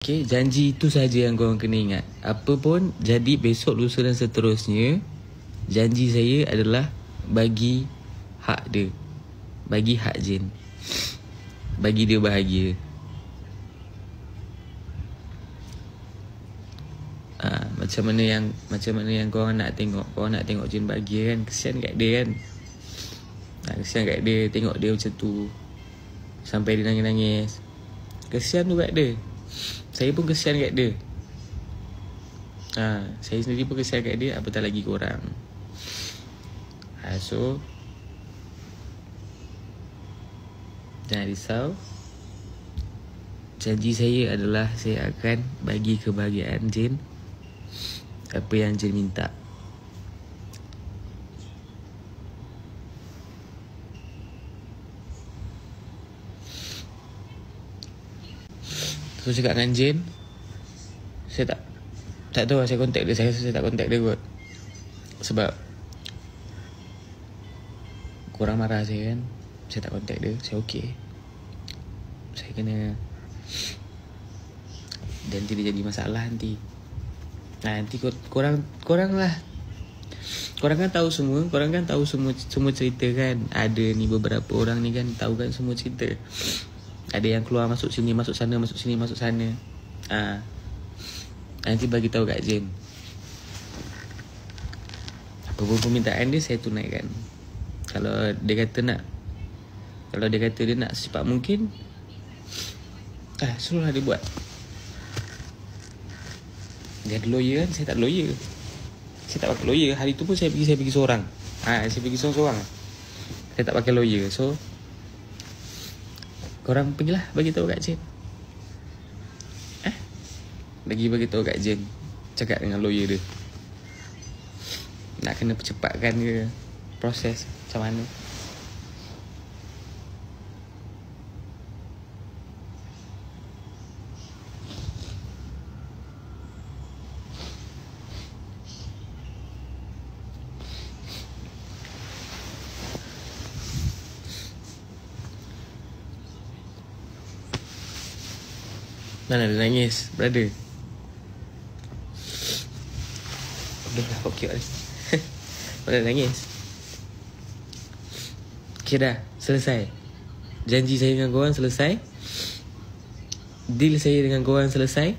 Okay, janji itu saja yang korang kena ingat. Apa pun jadi besok, lusa dan seterusnya, janji saya adalah bagi hak dia, bagi hak Jin, bagi dia bahagia. Macam mana yang korang nak tengok. Korang nak tengok Jin bahagia kan. Kesian kat dia kan. Kesian kat dia. Tengok dia macam tu sampai dia nangis-nangis. Kesian tu kat dia. Saya pun kesian kat dia. Saya sendiri pun kesian kat dia, apatah lagi korang. So jangan risau. Janji saya adalah saya akan bagi kebahagiaan Jin apa yang Jin minta. So cakap dengan Jin, saya tak tahu saya kontak dia. Saya tak kontak dia kot. Sebab korang marah saya kan. Saya tak kontak dia. Saya okey. Saya kena, dan nanti dia jadi masalah nanti. Nanti korang lah. Korang kan tahu semua. Korang kan tahu semua cerita kan. Ada ni beberapa orang ni kan tahu kan semua cerita. Ada yang keluar masuk sini, masuk sana, masuk sini, masuk sana. Nanti bagi tahu kat Jin. Apa pun permintaan dia saya tunaikan. Kalau dia kata dia nak secepat mungkin, suruhlah dia buat. Dia ada lawyer kan, saya tak ada lawyer. Saya tak pakai lawyer. Hari tu pun saya pergi seorang. Saya pergi seorang. Saya tak pakai lawyer. So korang pergilah bagi tahu kat Jin. Bagi tahu kat Jin. Cakap dengan lawyer dia. Nak kena percepatkan ke proses macam mana. Mana dia nangis, brother? Udah lah, okey lah. Mana nangis? Okay dah, selesai. Janji saya dengan korang selesai. Deal saya dengan korang selesai.